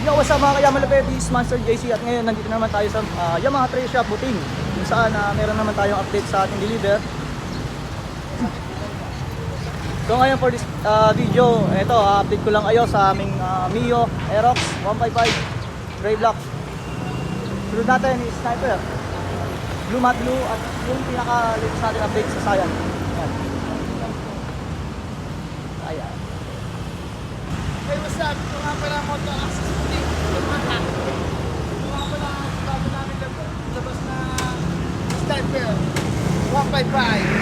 Yo, what's up mga kayaman labe, this is Master JC at ngayon nandito naman tayo sa Yamaha Trail Shop Buting kung saan meron naman tayong update sa ating deliver. So ngayon for this video, ito update ko lang kayo sa aming Mio Aerox 155 Gray Block. Sunod natin is Sniper Blue Matte Blue at yung pinaka-latest natin update sa Saiyan. Ayan. Hey, what's up? Ito nga pala ang Moto Access Buting. Yamaha. Ito nga pala ang bago namin labas na Sniper 155.